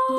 কি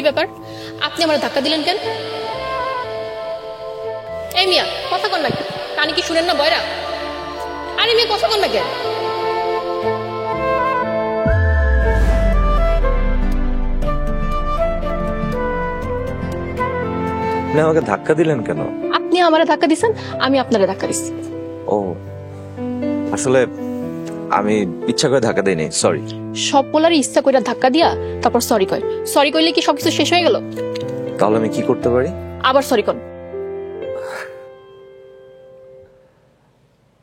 ব্যাপার, আপনি আমার ধাক্কা দিলেন কেন? এই মিয়া কথা কন না কেন? কানে কি শুনেন না বয়রা? আরে মিয়া কথা কন না কেন? আপনি আমাকে ধাক্কা দিলেন কেন? আপনি আমারে ধাক্কা দিছেন, আমি আপনারে ধাক্কা দিছি। ও আসলে আমি ইচ্ছা করে ধাক্কা দিইনি, সরি। সব পোলারই ইচ্ছা কইরা ধাক্কা দিয়া তারপর সরি কয়। সরি কইলে কি সবকিছু শেষ হয়ে গেল? তাহলে আমি কি করতে পারি? আবার সরি কন।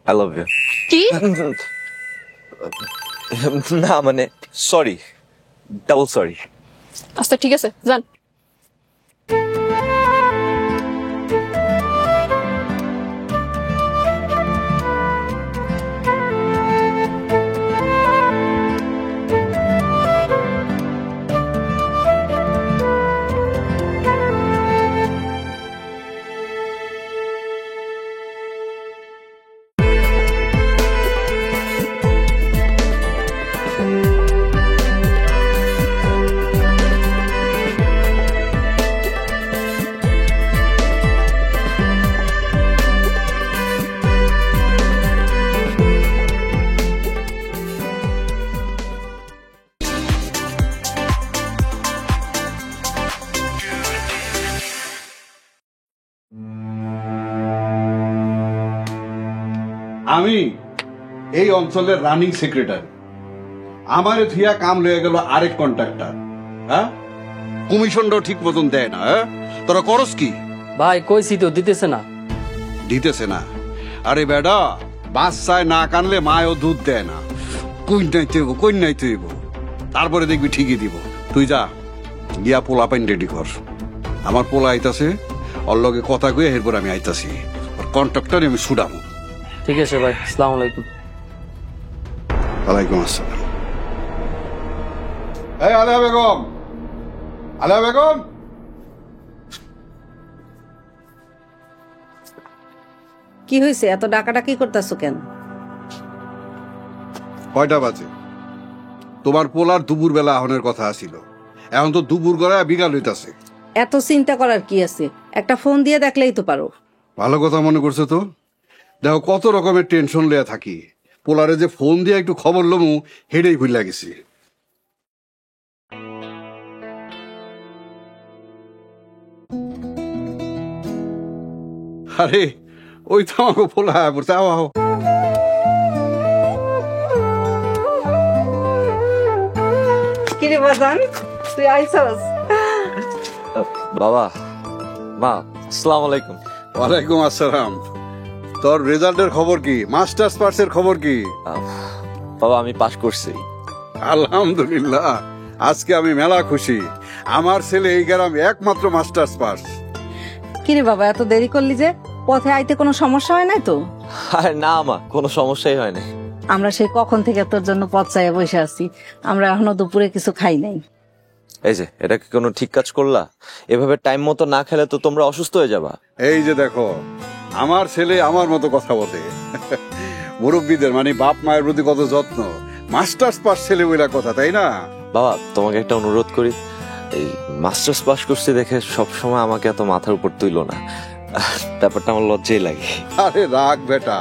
I love you. কি? না মানে সরি, ডাবল সরি। আচ্ছা ঠিক আছে, যান। আমি এই অঞ্চলের রানিং সেক্রেটারি। আমারে থিয়া কাম লয়ে গেল আরেক কন্ট্রাক্টর। হ্যাঁ, কমিশনটাও ঠিক মতন দেয় না। তোরা করস কি? ভাই কইছি তো, দিতেছে না। দিতেছে না? আরে বেডা, বাচ্চায় না কানলে মায়ও দুধ দেয় না। কই নাই তুইব, তারপরে দেখবি ঠিকই দিব। তুই যা গিয়া পোলা পাইন রেডি কর। আমার পোলা আইতাছে, ওর লগে কথা কয়ে এরপর আমি আইতাছি। কন্ট্রাক্টর আমি ছুডাম। ঠিক আছে ভাই, আসসালামু আলাইকুম। ওয়ালাইকুম আসসালাম। এই আলিয়া বেগম, আলিয়া বেগম, কি হয়েছে? এত ডাকাডাকি করতেছো কেন? কয়টা বাজে? তোমার পোলার দুপুর বেলা আহনের কথা আসিল, এখন তো দুপুর গড়ায় বিকাল হইতাছে। এত চিন্তা করার কি আছে? একটা ফোন দিয়ে দেখলেই তো পারো। ভালো কথা মনে করছো তো। দেখো কত রকমের টেনশন লইয়া থাকি, পোলারে যে ফোন দিয়ে একটু খবর লমু হেডেই ভুলিয়া গেছি। আরে ওই তো আমাকে পোলা পড়ছে। আও আও, কিরে বাজান, তুই আইছস? বাবা, মা, আসসালামু আলাইকুম। ওয়ালাইকুম আসসালাম। তোর রেজাল্টের খবর কি? মাস্টার্স পাসের খবর কি? বাবা আমি পাস করছি। আলহামদুলিল্লাহ, আজকে আমি মেলা খুশি। আমার ছেলে এই গ্রাম একমাত্র মাস্টার্স পাস। কিরে বাবা, এত দেরি করলি যে? পথে আইতে কোনো সমস্যা হয় নাই তো? আরে না মা, কোনো সমস্যাই হয় না। আমরা সেই কখন থেকে তোর জন্য পথ চাইয়া বসে আছি, আমরা এখনো দুপুরে কিছু খাই নাই। এই যে এটা কি কোনো ঠিক কাজ করলা? এভাবে টাইম মতো না খেলে তো তোমরা অসুস্থ হয়ে যাবা। এই যে দেখো, আমার ছেলে আমার মতো কথা বলে। মুরব্বীদের মানে বাপ মায়ের প্রতি কত যত্ন। মাস্টার্স পাস ছেলে বইলা কথা, তাই না? বাবা তোমাকে একটা অনুরোধ করি, এই মাস্টার্স পাস করছি দেখে সব সময় আমাকে এত মাথার উপর তুইলো না, ব্যাপারটা আমার লজ্জাই লাগে। আরে রাগ বেটা,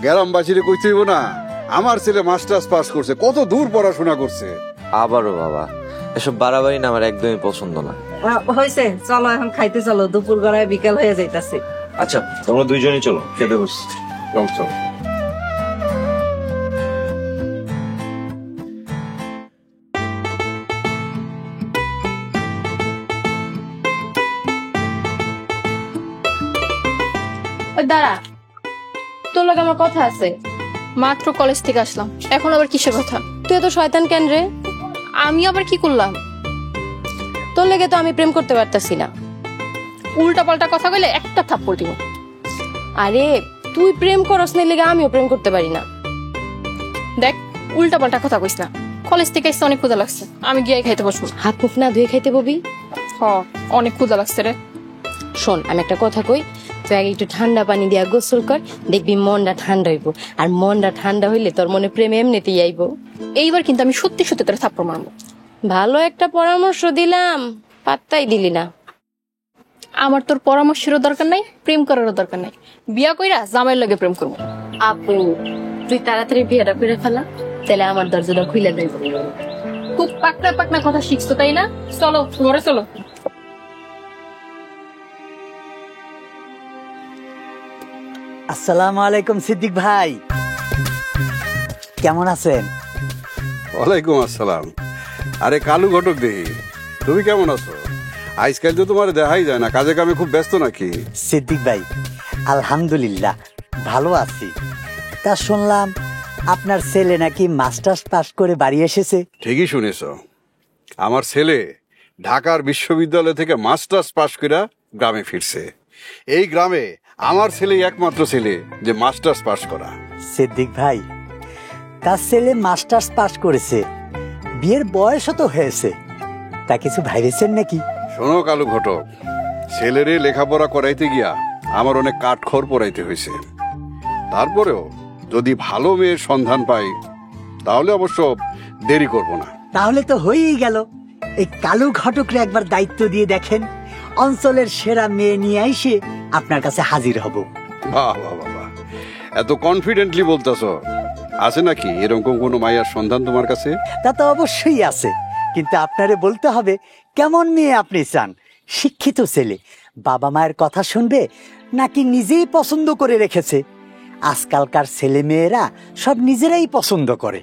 গ্রামবাসীরে কই তুইব না? আমার ছেলে মাস্টার্স পাস করছে, কত দূর পড়াশোনা করছে। আবারও বাবা, এসব বাড়াবাড়ি না আমার একদমই পছন্দ না। হয়েছে, চলো এখন খাইতে চলো, দুপুর গড়ায় বিকাল হয়ে যাইতাছে। আচ্ছা তোমরা দুইজনই চলো, খেতে বসছি। চল চল। ওই দাঁড়া, তোর লগে আমার কথা আছে। মাত্র কলেজ থেকে আসলাম, এখন আবার কিসের কথা? তুই এত শয়তান কেন রে? আমি আবার কি করলাম? তোর লেগে তো আমি প্রেম করতে পারতাছি না। উল্টা পাল্টা কথা কইলে একটা থাপ্পড় দিব। আরে তুই প্রেম করস না লেগে আমিও প্রেম করতে পারি না। দেখ, উল্টা পাল্টা কথা কইস না। কলেজ থেকে এসে অনেক ক্ষুধা লাগছে, আমি গিয়ে খাইতে বসবো। হাত মুখ না ধুয়ে খাইতে ববি? হ, অনেক ক্ষুধা লাগছে রে। শোন, আমি একটা কথা কই, তুই আগে একটু ঠান্ডা পানি দিয়া গোসল কর, দেখবি মনটা ঠান্ডা হইব। আর মনটা ঠান্ডা হইলে তোর মনে প্রেম এমনিতেই আইব। এইবার কিন্তু আমি সত্যি সত্যি তোর থাপ্পড় মারবো। ভালো একটা পরামর্শ দিলাম, পাত্তাই দিলি না। আমার তোর পরামর্শেরও দরকার নাই, প্রেম করারও দরকার নাই। বিয়া কইরা জামাইয়ের লগে প্রেম করবো। আপু, তুই তাড়াতাড়ি বিয়েটা করে ফেলা, তাহলে আমার দরজাটা খুলে দেব। খুব পাকনা পাকনা কথা শিখছো তাই না? চলো ঘরে চলো। আসসালামু আলাইকুম সিদ্দিক ভাই, কেমন আছেন? ওয়ালাইকুম আসসালাম। আরে কালু ঘটক দেহি, তুমি কেমন আছো? আজকাল তো তোমার দেখাই যায় না, কাজে কামে খুব ব্যস্ত নাকি? সিদ্দিক ভাই, আলহামদুলিল্লাহ ভালো আছি। তা শুনলাম আপনার ছেলে নাকি মাস্টার্স পাস করে বাড়ি এসেছে। ঠিকই শুনেছ, আমার ছেলে ঢাকার বিশ্ববিদ্যালয় থেকে মাস্টার্স পাশ করে গ্রামে ফিরছে। এই গ্রামে আমার ছেলে একমাত্র ছেলে যে মাস্টার্স পাশ করা। সিদ্দিক ভাই, তার ছেলে মাস্টার্স পাস করেছে, বিয়ের বয়সও তো হয়েছে, তা কিছু ভাইবেছেন নাকি? শোনো কালু ঘটক, ছেলেরে লেখাপড়া করাইতে গিয়া আমার অনেক কাঠখড় পড়াইতে হয়েছে। তারপরেও যদি ভালো মেয়ের সন্ধান পাই তাহলে অবশ্য দেরি করব না। তাহলে তো হয়েই গেল। এই কালু ঘটকরে একবার দায়িত্ব দিয়ে দেখেন, অঞ্চলের সেরা মেয়ে নিয়ে এসে আপনার কাছে হাজির হব। বাহ বাহ বাহ, এত কনফিডেন্টলি বলতেছ। আছে নাকি এরকম কোনো মাইয়ার সন্ধান তোমার কাছে? তা তো অবশ্যই আছে, কিন্তু আপনারে বলতে হবে কেমন মেয়ে আপনি চান। শিক্ষিত ছেলে, বাবা মায়ের কথা শুনবে, নাকি নিজেই পছন্দ করে রেখেছে? আজকালকার ছেলে মেয়েরা সব নিজেরাই পছন্দ করে।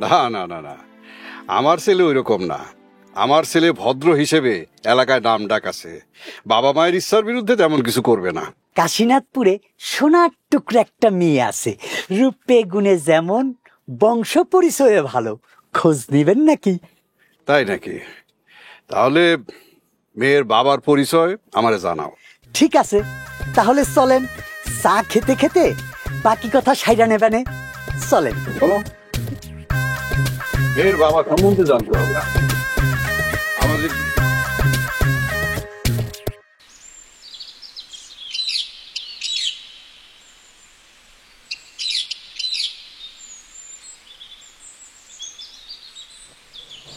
না না না না, আমার ছেলে ওই রকম না। আমার ছেলে ভদ্র হিসেবে এলাকায় নাম ডাক আছে, বাবা মায়ের ইচ্ছার বিরুদ্ধে তেমন কিছু করবে না। কাশীনাথপুরে সোনার টুকরো একটা মেয়ে আছে, রূপে গুণে যেমন, বংশ পরিচয়ে ভালো। খোঁজ নিবেন নাকি? তাই নাকি? তাহলে মেয়ের বাবার পরিচয় আমারে জানাও। ঠিক আছে, তাহলে চলেন, চা খেতে খেতে বাকি কথা সাইরা নেবেনে। চলেন। মেয়ের বাবা সম্বন্ধে জানতে হবে আমাদের।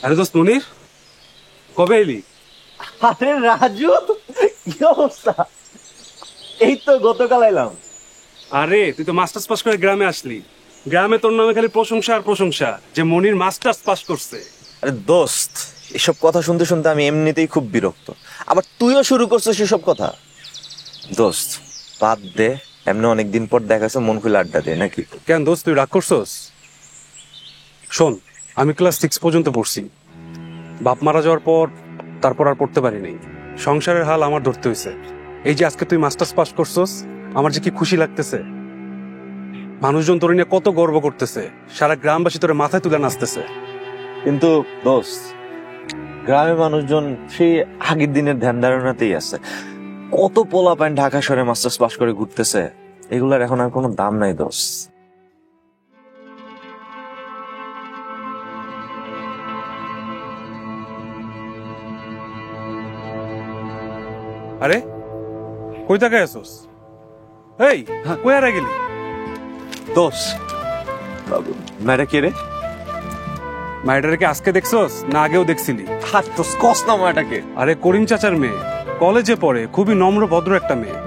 আরে দোস্ত মনির, কবে এলি? আরে রাজু, কি অবস্থা? এই তো গতকাল এলাম। আরে তুই তো মাস্টার্স পাস করে গ্রামে আসলি, গ্রামে তোর নামে খালি প্রশংসা আর প্রশংসা যে মনির মাস্টার্স পাস করছে। আরে দোস্ত, এসব কথা শুনতে শুনতে আমি এমনিতেই খুব বিরক্ত, আবার তুইও শুরু করছিস সেসব কথা। দোস্ত বাদ দে, এমনি অনেকদিন পর দেখাছে, মন খুলে আড্ডা দে নাকি? কেন দোস্ত, তুই রাগ করছস? শোন, আমি ক্লাস 6 পর্যন্ত পড়ছি। বাপ মারা যাওয়ার পর তারপর আর পড়তে পারিনি। সংসারের হাল আমার ধরতে হয়েছে। এই যে আজকে তুই মাস্টার্স পাস করছস, আমার যে কি খুশি লাগতেছে। মানুষজন তোর নিয়ে কত গর্ব করতেছে, সারা গ্রামবাসী তোর মাথায় তুলে নাচতেছে। কিন্তু দোস্ত, গ্রামের মানুষজন সেই আগের দিনের ধ্যান ধারণাতেই আছে। কত পোলাপাইন ঢাকা শহরে মাস্টার্স পাস করে ঘুরতেছে, এগুলার এখন আর কোনো দাম নাই দোস্ত। আরে কই তাকায় আছোস? এই কই আর গেলি? দোস্ত মেয়েটা কে রে? মাইডারকে আজকে দেখছস না আগেও দেখছিলি? হাত তো কস না মেয়েটাকে। আরে করিম চাচার মেয়ে, কলেজে পড়ে, খুবই নম্র ভদ্র একটা মেয়ে।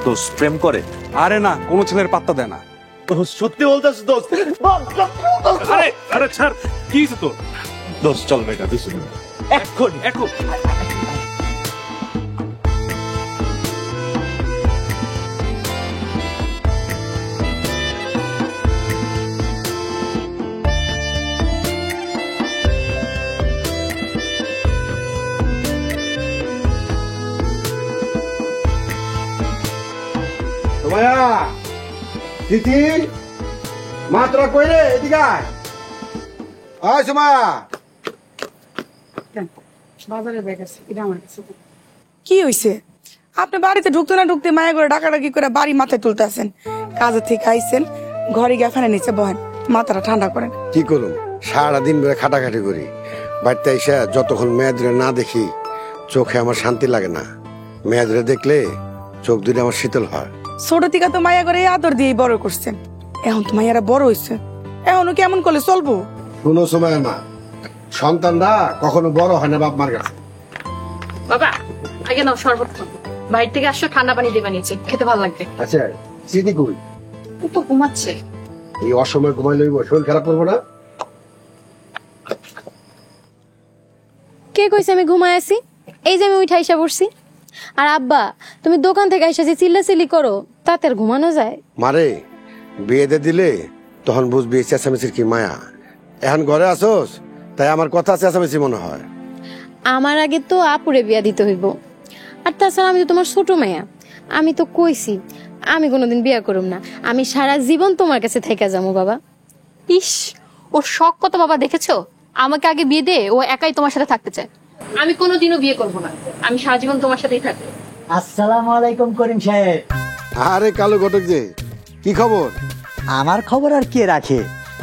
দোস্ত প্রেম করে? আরে না, কোনো ছেলের পাত্তা দেয় না। সত্যি বলতেছ দোস্ত? আরে আরে ছাড়, কি হয়েছে তোর? দোস্ত চল বেটা, এখন এখন তিথি মা তোরা কই রে এদিকে আয়। আয় সুমায়া। কি হইছে? আপনি বাড়িতে ঢুকতে না ঢুকতে মায়া করে ডাকাডাকি করে বাড়ি মাথায় তুলতেছেন। কাজের থেকে আইছেন, ঘরে গিয়ে ফ্যানের নিচে বহেন, মাথাটা ঠান্ডা করেন। কি করুম, সারাদিন ধরে খাটাখাটি করি। বাড়িতে এসে যতক্ষণ মেয়েদের না দেখি চোখে আমার শান্তি লাগে না। মেয়েদের দেখলে চোখ দুটো আমার শীতল হয়। ছোট থেকে তো মায়া করে আদর দিয়ে বড় করছেন, এখন তো মায়ারা বড় হইছে, এখনো কেমন করলে চলবো? কোনো সময় মা, সন্তানরা কখনো বড় হয় না বাপ মার কাছে। বাবা আগে নাও শরবত খাও। বাইরে থেকে আসছো, ঠান্ডা পানি দিয়ে বানিয়েছি, খেতে ভালো লাগবে। আচ্ছা স্মৃতি কই? ও তো ঘুমাচ্ছে। এই অসময় ঘুমাই লইব, শরীর খারাপ করবো না? কে কইছে আমি ঘুমায় আছি? এই যে আমি উঠে আইসা পড়ছি। আর আব্বা, তুমি দোকান থেকে আইসা যে চিল্লাচিল্লি করো, তাতে আর ঘুমানো যায়? মারে বিয়ে দিয়ে দিলে তখন বুঝবি চেঁচামেচির কি মায়া। এখন ঘরে আসোস তাই আমার কথা চেঁচামেচি মনে হয়। আমার আগে তো আপুরে বিয়া দিতে হইব। আর তাছাড়া আমি তো তোমার ছোট মায়া, আমি তো কইছি আমি কোনোদিন বিয়া করুম না, আমি সারা জীবন তোমার কাছে থেকে যাবো বাবা। ইস, ওর শখ কত বাবা দেখেছো? আমাকে আগে বিয়ে দে, ও একাই তোমার সাথে থাকতে চায়। আমি কোনোদিনও বিয়ে করবো না, আমি সারা জীবন তোমার সাথেই থাকবো। আসসালামু আলাইকুম করিম সাহেব। আরে কালো ঘটক যে, কি খবর? আমার খবর আর কে রাখে,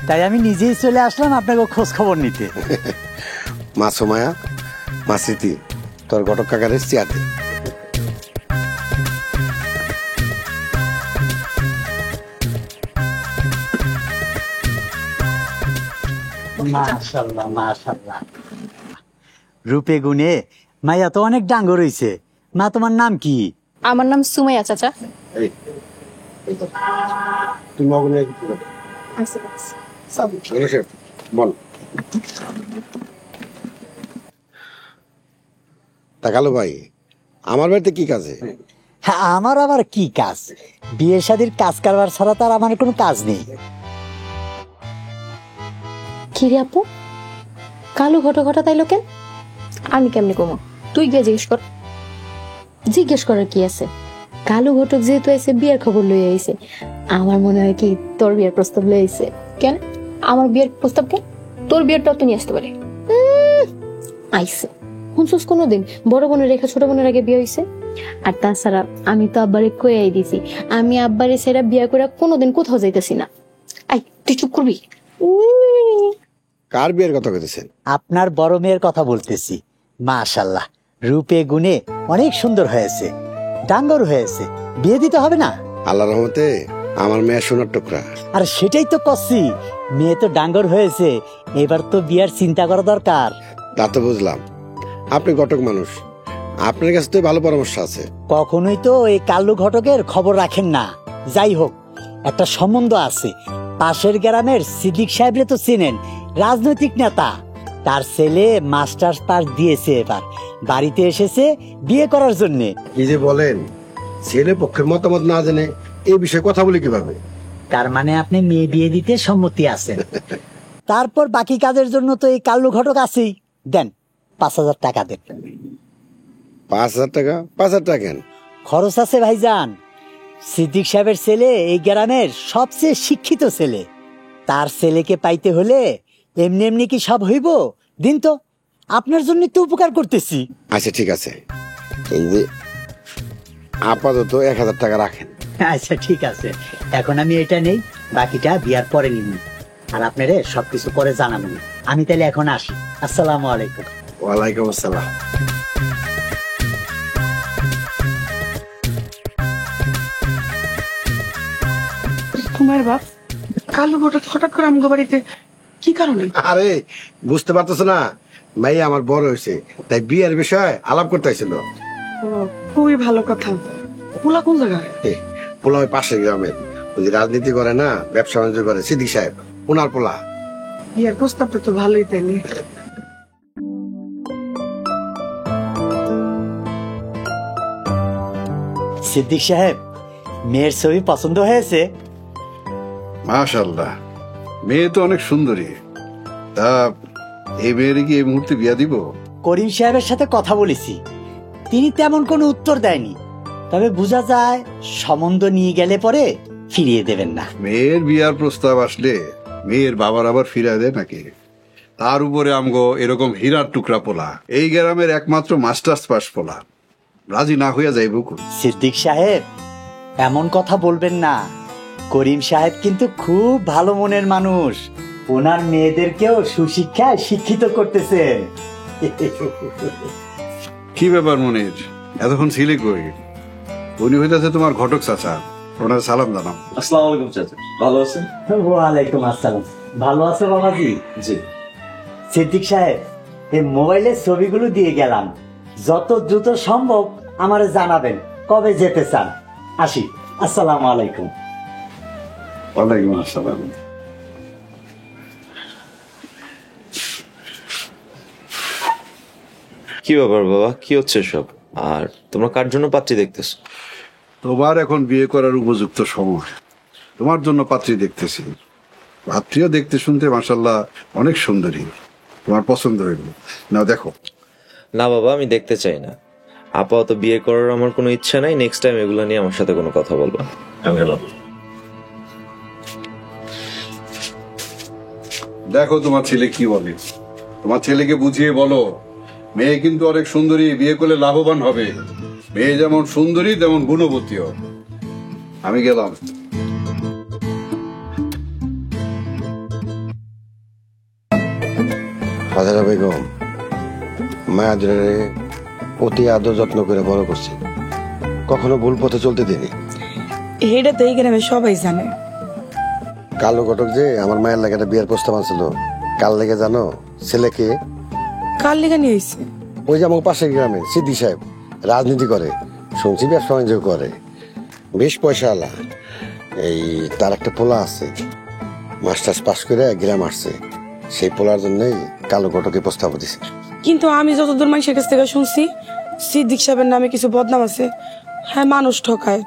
তাই আমি নিজেই চলে আসলাম আপনাকে খোঁজ খবর নিতে। মা সোমায়া, মা স্মৃতি, তোর ঘটক কাকার চেয়াতে। মাশাআল্লাহ মাশাআল্লাহ। রূপে গুণে মাইয়া তো অনেক ডাঙ্গর হইছে। মা তোমার নাম কি? আমার নাম সুমাইয়া চাচা। তুই মগনে বল। তা কালো ভাই, আমার বাড়িতে কি কাজে? হ্যাঁ, আমার আবার কি কাজ? বিয়ে শাদীর কাজ কারবার ছাড়া তো আর আমার কোনো কাজ নেই। কি রে আপু, কালো ঘটো ঘটা তাইলো কেন? আমি কেমনি কমো? তুই গিয়ে জিজ্ঞেস কর। জিজ্ঞেস করার কি আছে? কালো ঘটক যেহেতু আইছে, বিয়ের খবর লই আইছে, আমার মনে হয় কি তোর বিয়ের প্রস্তাব লই আইছে। কেন আমার বিয়ের প্রস্তাব? কেন তোর বিয়েরটাও তো নিয়ে আসতে পারে। আইছে শুনছস কোনোদিন বড় বোনের রেখা ছোট বোনের আগে বিয়ে হইছে? আর তাছাড়া আমি তো আব্বারে কইয়াই দিছি, আমি আব্বারে সেরা বিয়া করে কোনোদিন কোথাও যাইতেছি না। আই তুই চুপ করবি। কার বিয়ের কথা কইতেছেন? আপনার বড় মেয়ের কথা বলতেছি। মাশাআল্লাহ, রূপে গুণে অনেক সুন্দর হয়েছে, ডাঙ্গর হয়েছে। বিয়ে দিতে হবে না? আল্লাহর রহমতে আমার মেয়ে সোনার টুকরা। আর সেটাই তো করছি, মেয়ে তো ডাঙ্গর হয়েছে, এবার তো বিয়ার চিন্তা করা দরকার। তা তো বুঝলাম, আপনি ঘটক মানুষ, আপনার কাছে তো ভালো পরামর্শ আছে। কখনোই তো এই কাল্লু ঘটকের খবর রাখেন না। যাই হোক, একটা সম্বন্ধ আছে। পাশের গ্রামের সিদ্দিক সাহেবরে তো চেনেন, রাজনৈতিক নেতা। তার ছেলে মাস্টার্স পাস দিয়েছে, এবার বাড়িতে এসেছে বিয়ে করার জন্যে। কি যে বলেন, ছেলে পক্ষের মতামত না জেনে এই বিষয়ে কথা বলি কিভাবে? তার মানে আপনি মেয়ে বিয়ে দিতে সম্মতি আছেন? তারপর বাকি কাজের জন্য তো এই কাল্লু ঘটক আছেই। দেন 5,000 টাকা দেন। 5,000 টাকা? 5,000 টাকা কেন? খরচ আছে ভাইজান। সিদ্দিক সাহেবের ছেলে এই গ্রামের সবচেয়ে শিক্ষিত ছেলে। তার ছেলেকে পাইতে হলে এমনি এমনি কি সব হইব? দিন তো, আপনার জন্য তো উপকার করতেছি। আচ্ছা ঠিক আছে, এই যে আপাতত 1,000 টাকা রাখেন। আচ্ছা ঠিক আছে, এখন আমি এটা নেই, বাকিটা বিয়ার পরে নিন। আর আপনারে সবকিছু পরে জানাবেন। আমি তাহলে এখন আসি। আসসালামু আলাইকুম। ওয়ালাইকুম আসসালাম। তোমার বাপ কালো ঘটক হঠাৎ করে আমগো বাড়িতে কি কারণে? আরে বুঝতে পারতেছ না, মাই আমার বড় হয়েছে, তাই বিয়ের বিষয়ে আলাপ করতে আইছিল। খুবই ভালো কথা। পোলা কোন জায়গায়? পোলা ওই পাশের গ্রামের, ওই যে রাজনীতি করে না, ব্যবসা বাণিজ্য করে, সিদ্দিক সাহেব ওনার পোলা। বিয়ের প্রস্তাবটা তো ভালোই তাইলে। সিদ্দিক সাহেব, মেয়ের ছবি পছন্দ হয়েছে? মাশাআল্লাহ, মেয়ে তো অনেক সুন্দরী। তা এই মেয়ের কি এই মুহূর্তে বিয়া দিব? করিম সাহেবের সাথে কথা বলেছি, তিনি তেমন কোনো উত্তর দেয়নি। তবে বোঝা যায় সম্বন্ধ নিয়ে গেলে পরে ফিরিয়ে দেবেন না। মেয়ের বিয়ার প্রস্তাব আসলে মেয়ের বাবার আবার ফিরায় দেয় নাকি? তার উপরে আমগো এরকম হীরার টুকরা পোলা, এই গ্রামের একমাত্র মাস্টার্স পাস পোলা, রাজি না হইয়া যাইব। সিদ্দিক সাহেব এমন কথা বলবেন না। করিম সাহেব কিন্তু খুব ভালো মনের মানুষ, ওনার মেয়েদেরকেও সুশিক্ষায় শিক্ষিত করতেছেন। কি ব্যাপার মনির, এতক্ষণ ছিলে কই? উনি হইতেছে তোমার ঘটক চাচা, ওনার সালাম জানাও। আসসালামু আলাইকুম চাচা, ভালো আছেন? ওয়ালাইকুম আসসালাম। ভালো আছো বাবাজি? জি। সিদ্দিক সাহেব, এই মোবাইলের ছবিগুলো দিয়ে গেলাম, যত দ্রুত সম্ভব আমারে জানাবেন কবে যেতে চান। আসি, আসসালামু আলাইকুম। ওয়ালাইকুম আসসালাম। কি ব্যাপার বাবা, কি হচ্ছে সব? আর তোমরা কার জন্য পাত্রী দেখতেছো? তোমার এখন বিয়ে করার উপযুক্ত সময়, তোমার জন্য পাত্রী দেখতেছি। পাত্রীও দেখতে শুনতে মাশাআল্লাহ অনেক সুন্দরী, তোমার পছন্দ হইল না? দেখো। না বাবা, আমি দেখতে চাই না। আপাতত বিয়ে করার আমার কোনো ইচ্ছা নাই। নেক্সট টাইম এগুলো নিয়ে আমার সাথে কোনো কথা বলবা। আমি গেলাম। দেখো তোমার ছেলে কি বলে, তোমার ছেলেকে বুঝিয়ে বলো মেয়ে কিন্তু অনেক সুন্দরী, বিয়ে করলে লাভবান হবে। মেয়ে যেমন সুন্দরী তেমন গুণবতীও। আমি গেলাম। হাজারা বেগম মায়াদের অতি আদর যত্ন করে বড় করছি, কখনো ভুল পথে চলতে দিনি। এটা তো এই গ্রামে সবাই জানে। কালো ঘটক যে আমার মায়ের লাগে একটা বিয়ের প্রস্তাব আনছিল, কাল লেগে জানো ছেলেকে? কার লেগে নিয়ে হয়েছে? ওই যে আমার পাশের গ্রামে সিদ্দিক সাহেব, রাজনীতি করে, শুনছি ব্যবসা বাণিজ্য করে, বেশ পয়সা আলা। এই তার একটা পোলা আছে, মাস্টার্স পাস করে গ্রাম আসছে, সেই পোলার জন্যই কালো ঘটকে প্রস্তাব দিছে। কিন্তু আমি যতদূর মানুষের কাছ থেকে শুনছি, সিদ্দিক সাহেবের নামে কিছু বদনাম আছে। হ্যাঁ, মানুষ ঠকায়,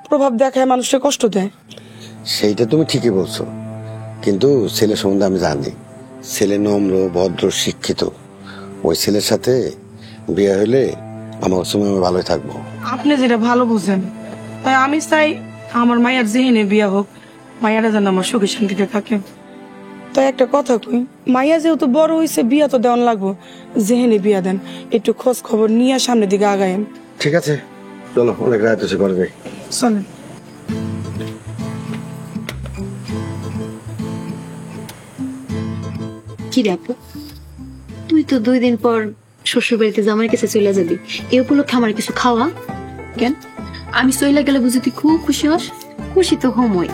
প্রভাব দেখায়, মানুষকে কষ্ট দেয়। সেইটা তুমি ঠিকই বলছো, কিন্তু ছেলে সম্বন্ধে আমি জানি, ছেলে নম্র, ভদ্র, শিক্ষিত। ওই ছেলের সাথে বিয়ে হলে আমার সময় আমি ভালোই থাকবো। আপনি যেটা ভালো বুঝেন, তাই আমি চাই আমার মায়ের জেহেনে বিয়া হোক, মায়েরা যেন আমার সুখে শান্তিতে থাকে। তাই একটা কথা কই, মাইয়া যেহেতু বড় হয়েছে, বিয়া তো দেওয়ান লাগবো। জেহেনে বিয়া দেন, একটু খোঁজ খবর নিয়ে সামনের দিকে আগায়েন। ঠিক আছে, চলো, অনেক রাত হচ্ছে, ঘরে যাই। চলেন। কি রে আপু, তুই তো 2 দিন পর শ্বশুর বাড়িতে জামাইয়ের কাছে চলে যাবি, এই উপলক্ষে আমার কিছু খাওয়া। কেন, আমি চলে গেলে বুঝি তুই খুব খুশি হস? খুশি তো হমই,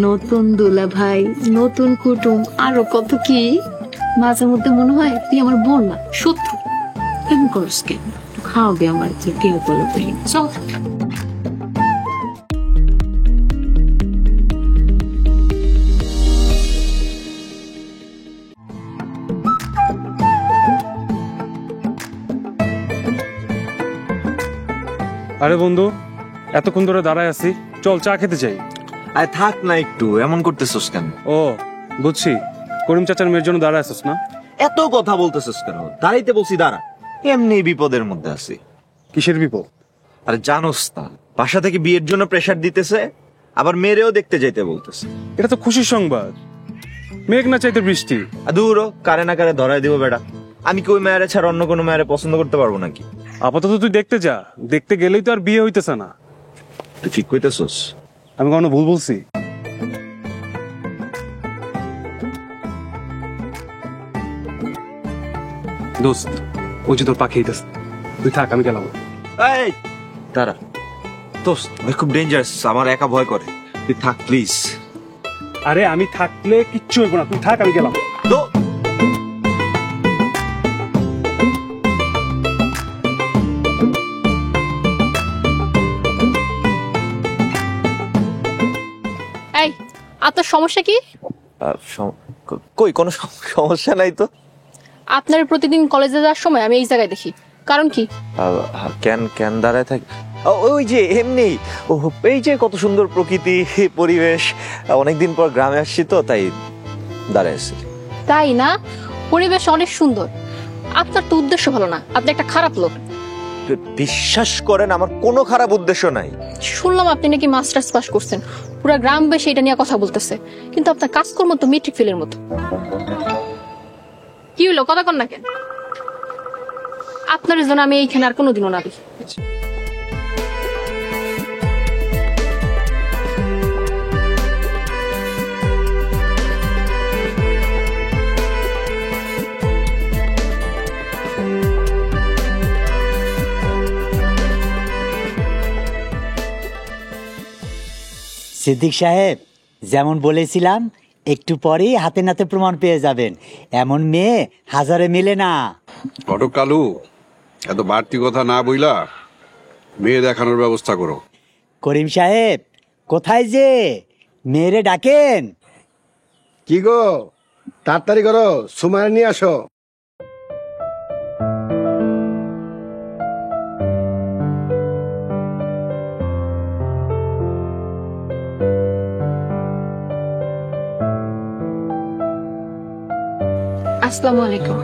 নতুন দুলা ভাই, নতুন কুটুম, আরো কত কি। মাঝে মধ্যে মনে হয় তুই আমার বোন না, শত্রু। কেমন করস কেন? খাওয়াবে আমার বিয়ে উপলক্ষে, চল। আরে বন্ধু, এতক্ষণ ধরে দাঁড়ায় আছি, চল চা খেতে যাই। আরে থাক না একটু, এমন করতেছস কেন? ও বুঝছি, করিম চাচার মেয়ের জন্য দাঁড়ায় আছিস না? এত কথা বলতেছস কেন? দাঁড়াইতে বলছি দাঁড়া। এমনি বিপদের মধ্যে আছি। কিসের বিপদ? আরে জানোস না, বাসা থেকে বিয়ের জন্য প্রেসার দিতেছে, আবার মেয়েরেও দেখতে যেতে বলতেছে। এটা তো খুশির সংবাদ, মেঘ না চাইতে বৃষ্টি। দূর কারে না কারে ধরাই দিব বেটা। আমি কি ওই মেয়েরে ছাড়া অন্য কোনো মেয়েরে পছন্দ করতে পারবো নাকি? আপাতত তুই দেখতে যা, দেখতে গেলেই তো আর বিয়ে হইতেছে না। তুই ঠিক কইতেছস? আমি কখনো ভুল বলছি? দোস্ত, ওই যে তোর পাখি হইতেছে, তুই থাক, আমি গেলাম। এই দাঁড়া দোস্ত, ভাই খুব ডেঞ্জারাস, আমার একা ভয় করে, তুই থাক প্লিজ। আরে আমি থাকলে কিচ্ছু হইব না, তুই থাক, আমি গেলাম। এই, আপনার সমস্যা কি? কই কোনো সমস্যা নাই তো। আপনার প্রতিদিন কলেজে যাওয়ার সময় আমি এই জায়গায় দেখি, কারণ কি? কেন কেন দাঁড়ায় থাকি? ওই যে এমনি, এই যে কত সুন্দর প্রকৃতি, পরিবেশ, অনেকদিন পর গ্রামে আসছি তো তাই দাঁড়ায় আছি। তাই না? পরিবেশ অনেক সুন্দর। আপনার তো উদ্দেশ্য ভালো না, আপনি একটা খারাপ লোক। বিশ্বাস করেন আমার কোনো খারাপ উদ্দেশ্য নাই। শুনলাম আপনি নাকি মাস্টার্স পাস করছেন, পুরা গ্রাম বেশি এটা নিয়ে কথা বলতেছে, কিন্তু আপনার কাজকর্ম তো মেট্রিক ফেলের মতো। কি হলো, কথা কন না কেন? আপনার জন্য আমি এইখানে আর কোনোদিনও না দেখি। সিদ্দিক সাহেব, যেমন বলেছিলাম একটু পরেই হাতে নাতে প্রমাণ পেয়ে যাবেন। এমন মেয়ে হাজারে মেলে না। ঘটক কালু, এত বাড়তি কথা না বইলা মেয়ে দেখানোর ব্যবস্থা করো। করিম সাহেব, কোথায় যে মেয়েরে ডাকেন? কি গো, তাড়াতাড়ি করো, সময় নিয়ে আসো। আসসালামু আলাইকুম।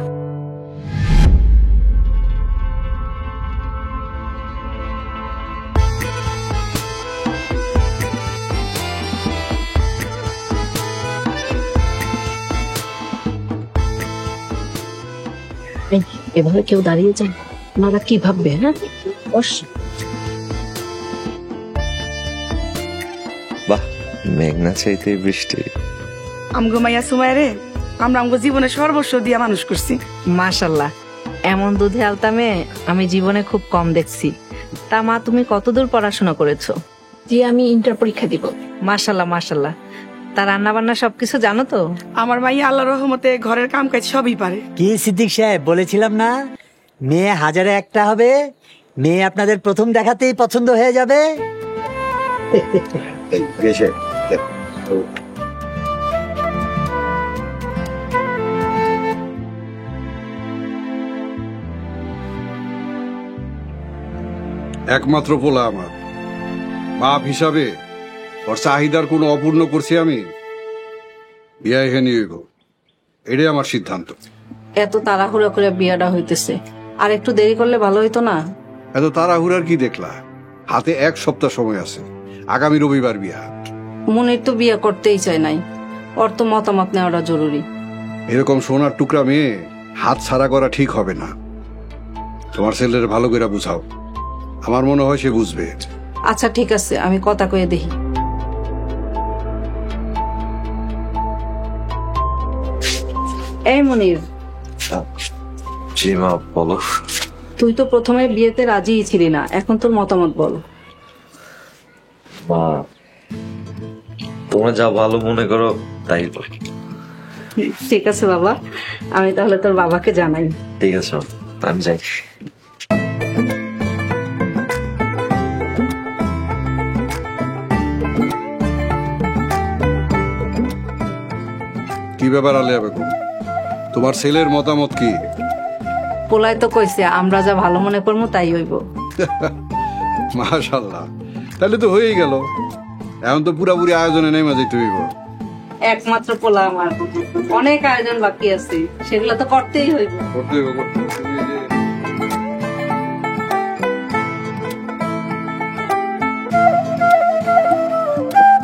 এভাবে কেউ দাঁড়িয়ে যায়, ওনারা কি ভাববে? হ্যাঁ, বাহ, মেঘনা চাইতে বৃষ্টি। আমগো মাইয়া সুমায় রে আমরা আমগো জীবনে সর্বস্ব দিয়া মানুষ করছি। মাশাল্লাহ, এমন দুধে আলতা মেয়ে আমি জীবনে খুব কম দেখছি। তা মা, তুমি কতদূর পড়াশোনা করেছো? জি, আমি ইন্টার পরীক্ষা দিব। মাশাল্লাহ মাশাল্লাহ। তা রান্না বান্না সবকিছু জানো তো? আমার মাইয়া আল্লাহর রহমতে ঘরের কাম কাজ সবই পারে। কি সিদ্দিক সাহেব, বলেছিলাম না মেয়ে হাজারে একটা হবে। মেয়ে আপনাদের প্রথম দেখাতেই পছন্দ হয়ে যাবে। একমাত্র পোলা আমার, বাপ হিসাবে ওর চাহিদার কোনো অপূর্ণ করছি আমি? বিয়া এখানে হইব, এটাই আমার সিদ্ধান্ত। এত তাড়াহুড়া করে বিয়াটা হইতেছে, আর একটু দেরি করলে ভালো হইতো না? এত তাড়াহুড়ার কি দেখলা? হাতে 1 সপ্তাহ সময় আছে, আগামী রবিবার বিয়া। মনির তো বিয়ে করতেই চায় নাই, ওর তো মতামত নেওয়াটা জরুরি। এরকম সোনার টুকরা মেয়ে হাত ছাড়া করা ঠিক হবে না। তোমার ছেলের ভালো করে বুঝাও, আমার মনে হয় সে বুঝবে। আচ্ছা ঠিক আছে, আমি কথা কয়ে দেখি। এই মনির, জি মা, বলো। তুই তো প্রথমে বিয়েতে রাজিই ছিলি না, এখন তোর মতামত বল। মা, তোমরা যা ভালো মনে করো তাই বল। ঠিক আছে বাবা, আমি তাহলে তোর বাবাকে জানাই। ঠিক আছে, আমি যাই। কি ব্যাপার আলিয়া বেগম, তোমার ছেলের মতামত কি? পোলাই তো কইছে আমরা যা ভালো মনে করবো তাই হইব। মাশাআল্লাহ, তাহলে তো হয়েই গেল। এখন তো পুরাপুরি আয়োজনে নেমে যেতে হইব। একমাত্র পোলা আমার, অনেক আয়োজন বাকি আছে, সেগুলো তো করতেই হইব। করতে হইব, করতে হইব।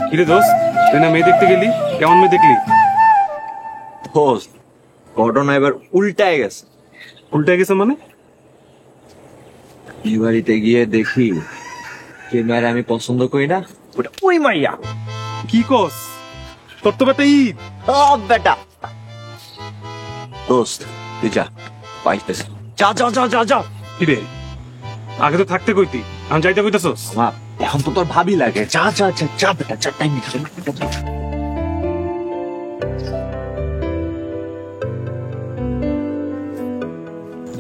কিরে দোস্ত, তুই না মেয়ে দেখতে গেলি, কেমন মেয়ে দেখলি? দোস্ত, ঘটনা এবার উল্টায় গেছে। উল্টায় গেছে মানে? এই বাড়িতে গিয়ে দেখি যে মেয়ের আমি পছন্দ করি না, ওটা ওই মাইয়া। কি কস? তোর তো বেটা ঈদ। বেটা দোস্ত, তুই যা, পাইতেছ, যা যা যা যা যা। কিরে, আগে তো থাকতে কইতি, আমি যাইতে কইতাছস? মা, এখন তো তোর ভাবি লাগে, যা যা যা যা বেটা, যা, টাইম নিতে।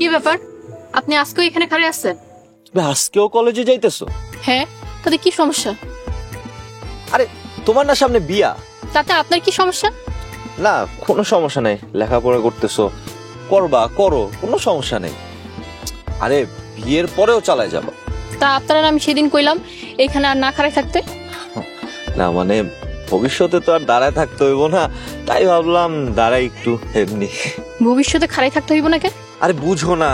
কি ব্যাপার, আপনি আজকেও এখানে খাড়ে আছেন? আজকেও কলেজে যাইতেছো? হ্যাঁ, তাতে কি সমস্যা? আরে তোমার না সামনে বিয়া। তাতে আপনার কি সমস্যা? না, কোনো সমস্যা নেই, লেখাপড়া করতেছো, করবা করো, কোনো সমস্যা নেই। আরে বিয়ের পরেও চালায় যাবো। তা আপনারা আমি সেদিন কইলাম এখানে আর না খাড়াই থাকতে। না মানে ভবিষ্যতে তো আর দাঁড়ায় থাকতে হইব না, তাই ভাবলাম দাঁড়াই একটু এমনি। ভবিষ্যতে খাড়াই থাকতে হইব না কেন? আরে বুঝো না,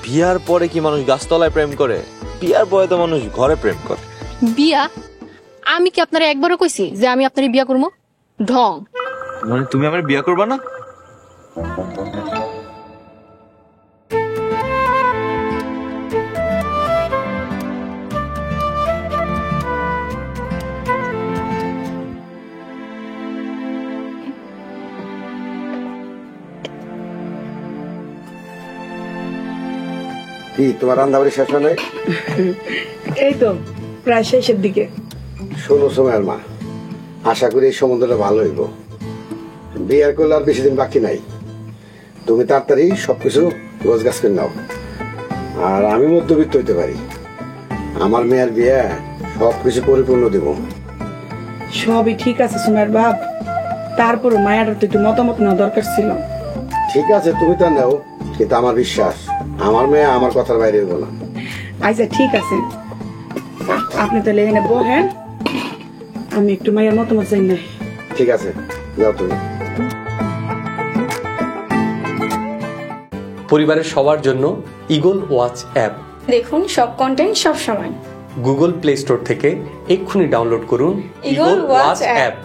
বিয়ার পরে কি মানুষ গাছতলায় প্রেম করে? বিয়ার পরে তো মানুষ ঘরে প্রেম করে। বিয়া? আমি কি আপনারা একবারও কইছি যে আমি আপনার বিয়া করবো? ঢং। মানে তুমি আমার বিয়া করবা না? কি তোমার রান্নাবাড়ি শেষ হয় নাই? এই তো প্রায় শেষের দিকে। শোনো সময়ের মা, আশা করি এই সম্বন্ধটা ভালো হইব। বিয়ে করলে আর বেশি দিন বাকি নাই। তুমি তাড়াতাড়ি সবকিছু গোছগাছ করে নাও। আর আমি মধ্যবিত্ত হইতে পারি, আমার মেয়ের বিয়ে সবকিছু পরিপূর্ণ দেব। সবই ঠিক আছে সুমাইয়ের বাপ, তারপরও মায়াটার তো একটু মতামত নেওয়া দরকার ছিল। ঠিক আছে, তুমি তা নেও, কিন্তু আমার বিশ্বাস আমার মেয়ে আমার কথার বাইরে হইব না। আচ্ছা ঠিক আছে, আপনি তাহলে এখানে বহেন, আমি একটু মায়ের মতামত চাই না। ঠিক আছে, যাও তুমি। পরিবারের সবার জন্য ইগল ওয়াচ অ্যাপ দেখুন সব কন্টেন্ট সব সময়। গুগল প্লে স্টোর থেকে এক্ষুনি ডাউনলোড করুন ইগল ওয়াচ অ্যাপ।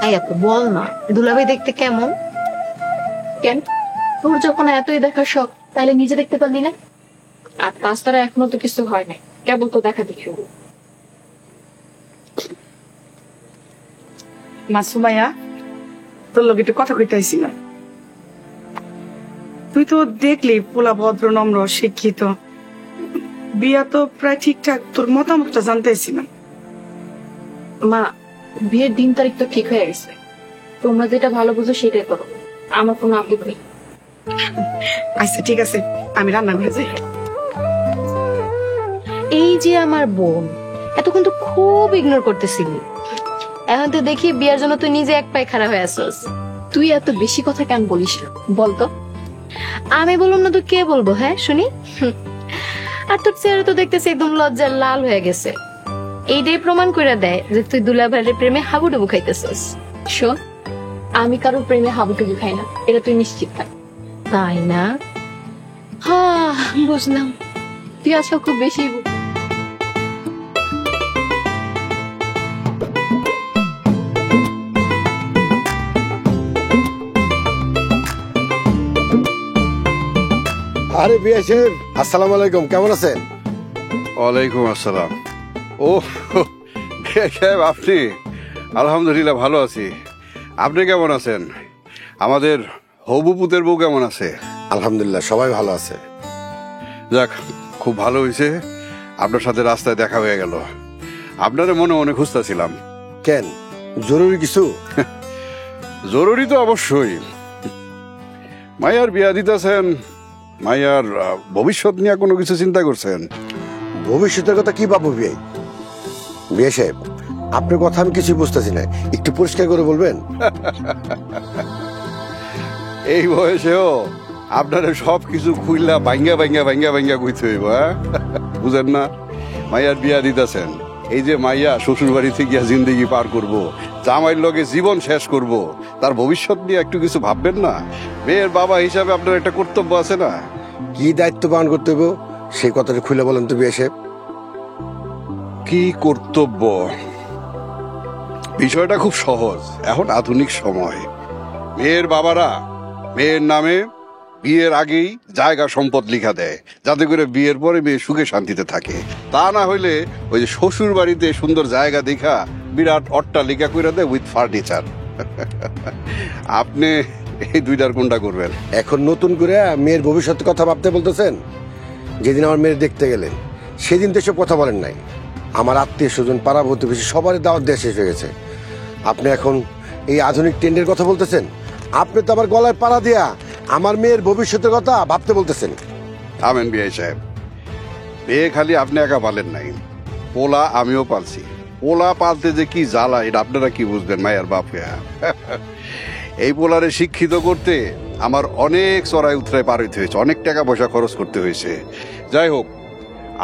এই আপু বল না, দুলাভাই দেখতে কেমন? কেন? তোর যখন এতই দেখার শখ, তাহলে নিজে দেখতে পারলি না? আর তাছাড়া এখনো তো কিছু হয় নাই, কেবল তো দেখা দেখি। মা সুমাইয়া, তোর লোক একটু কথা কইতে আইছিলাম। তুই তো দেখলি পোলা ভদ্র নম্র শিক্ষিত, বিয়া তো প্রায় ঠিকঠাক, তোর মতামতটা জানতে আইছিলাম। মা, বিয়ের দিন তারিখ তো ঠিক হয়ে গেছে, তোমরা যেটা ভালো বুঝো সেটাই করো, আমার কোনো আপত্তি নেই। আচ্ছা ঠিক আছে, আমি রান্না করে যাই। এই যে আমার বোন, এতক্ষণ তো খুব ইগনোর করতেছিলি, এখন তো দেখি বিয়ার জন্য তুই নিজে এক পায়ে খাড়া হয়ে আসছিস। তুই এত বেশি কথা কেন বলিস বলতো? আমি বললাম না তো কে বলবো? হ্যাঁ শুনি। আর তোর চেহারা তো দেখতেছি একদম লজ্জার লাল হয়ে গেছে। এইটাই প্রমাণ করে দেয় যে তুই দুলাভাইয়ের প্রেমে হাবুডুবু খাইতেছিস। শোন, আমি কারোর প্রেমে হাবুডুবু খাই না, এটা তুই নিশ্চিত থাক। তাই না? হ্যাঁ বুঝলাম, তুই আজকে খুব বেশি আরে বিয়ে সাহেব, আসসালামু আলাইকুম, কেমন আছেন? ওয়ালাইকুম আসসালাম। ও বিয়ে সাহেব, আপনি? আলহামদুলিল্লাহ ভালো আছি। আপনি কেমন আছেন? আমাদের হবু পুতের বউ কেমন আছে? আলহামদুলিল্লাহ সবাই ভালো আছে। যাক, খুব ভালো হয়েছে আপনার সাথে রাস্তায় দেখা হয়ে গেল। আপনারে মনে মনে খুঁজতেছিলাম। কেন, জরুরি কিছু? জরুরি তো অবশ্যই। মাইয়ার বিয়া দিতেছেন, মাইয়ার ভবিষ্যৎ নিয়ে কোনো কিছু চিন্তা করছেন? ভবিষ্যতের কথা কি ভাববো বিয়ে? বিয়ে সাহেব, আপনার কথা আমি কিছু বুঝতেছি না, একটু পরিষ্কার করে বলবেন? এই বয়সেও আপনারা সব কিছু খুইলা ভাঙ্গা ভাঙ্গা ভাঙ্গা ভাঙ্গা কইতে হইব, বুঝেন না? মাইয়ার বিয়া দিতেছেন, এই যে মাইয়া শ্বশুর বাড়িতে গিয়া জিন্দগি পার করব, জামাইয়ের লগে জীবন শেষ করব, তার ভবিষ্যৎ নিয়ে একটু কিছু ভাববেন না? মেয়ের বাবা হিসাবে আপনার একটা কর্তব্য আছে না? কি দায়িত্ব পালন করতে হবে সেই কথাটা খুলে বলেন তো বিয়ে সাহেব। কি কর্তব্য? বিষয়টা খুব সহজ। এখন আধুনিক সময়, মেয়ের বাবারা মেয়ের নামে বিয়ের আগেই জায়গা সম্পদ লিখা দেয়, যাতে করে বিয়ের পরে মেয়ে সুখে শান্তিতে থাকে। তা না হইলে ওই যে শ্বশুর বাড়িতে সুন্দর জায়গা দেখা বিরাট অট্টালিকা করে দেয় উইথ ফার্নিচার। আপনি এই দুইটার কোনটা করবেন? এখন নতুন করে মেয়ের ভবিষ্যতের কথা ভাবতে বলতেছেন? যেদিন আমার মেয়ের দেখতে গেলেন সেদিন তো এসব কথা বলেন নাই। আমার আত্মীয় স্বজন, পাড়া প্রতিবেশী সবারই দাওয়াত দেওয়া শেষ হয়ে গেছে। আপনি এখন এই আধুনিক ট্রেন্ডের কথা বলতেছেন? আপনি তো আবার গলায় পাড়া দিয়া আমার মেয়ের ভবিষ্যতের কথা ভাবতে বলতেছেন। আমেন বিআই সাহেব, মেয়ে খালি আপনি একা পালেন নাই, পোলা আমিও পালছি। পোলা পালতে যে কি জ্বালা, এটা আপনারা কি বুঝবেন মায়ের বাপকে? এই পোলারে শিক্ষিত করতে আমার অনেক চড়াই উতরাই পার হইতে হয়েছে, অনেক টাকা পয়সা খরচ করতে হয়েছে। যাই হোক,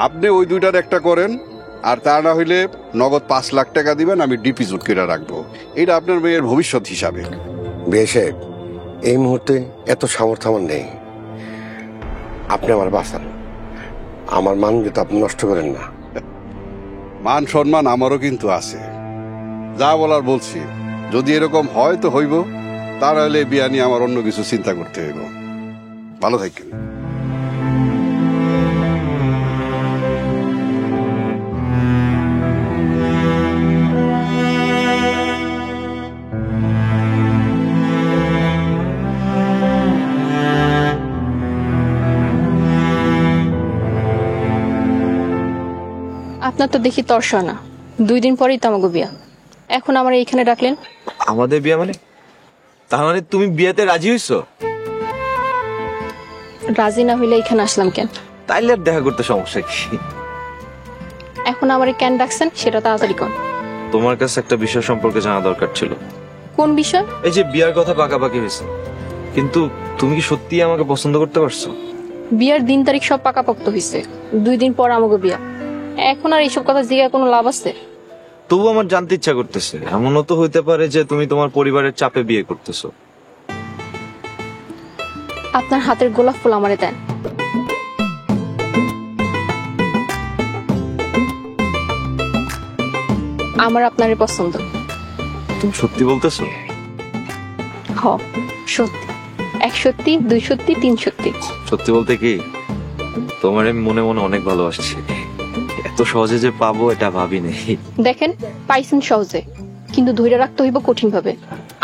আপনি ওই দুইটার একটা করেন, আর তা না হইলে নগদ 5 লাখ টাকা দিবেন, আমি ডিপিজুট করে রাখবো। এটা আপনার মেয়ের ভবিষ্যৎ হিসাবে। বিয়ে সাহেব, এই মুহূর্তে এত সামর্থ্য আমার নেই, আপনি আমার বাঁচান। আমার মান যেটা আপনি নষ্ট করেন না। মান সম্মান আমারও কিন্তু আছে, যা বলার বলছি। যদি এরকম হয় তো হইব, তা নাহলে বিয়া নিয়ে আমার অন্য কিছু চিন্তা করতে হইব। ভালো থাকেন। আপনার তো দেখি তর্সা না, 2 দিন পরেই তো আমাকে বিয়া, এখন আমার এইখানে ডাকলেন? আমাদের বিয়ে মানে? তার মানে তুমি বিয়েতে রাজি হইছো? রাজি না হইলে এখানে আসলাম কেন? তাইলে আর দেখা করতে সমস্যা কি? এখন আমারে কেন ডাকছেন সেটা তাড়াতাড়ি কোন। তোমার কাছে একটা বিষয় সম্পর্কে জানা দরকার ছিল। কোন বিষয়? এই যে বিয়ার কথা পাকাপাকি হয়েছে, কিন্তু তুমি কি সত্যি আমাকে পছন্দ করতে পারছো? বিয়ার দিন তারিখ সব পাকাপোক্ত হয়েছে, 2 দিন পর আমাকে বিয়া। এখন আর এইসব কথা জিজ্ঞাসা কোনো লাভ আছে? তবু আমার জানতে ইচ্ছা করতেছে, এমনও তো হইতে পারে যে তুমি তোমার পরিবারের চাপে বিয়ে করতেছো। আপনার হাতের গোলাপ ফুল আমারে দেন। আমার আপনারে পছন্দ। তুমি সত্যি বলতেছো? হ, সত্যি। 1 সত্যি, 2 সত্যি, 3 সত্যি। সত্যি বলতে কি, তোমার আমি মনে মনে অনেক ভালোবাসছি। এত সহজে যে পাবো এটা ভাবি নেই। দেখেন, পাইছেন সহজে, কিন্তু ধৈর্য রাখতে হইব কঠিন ভাবে।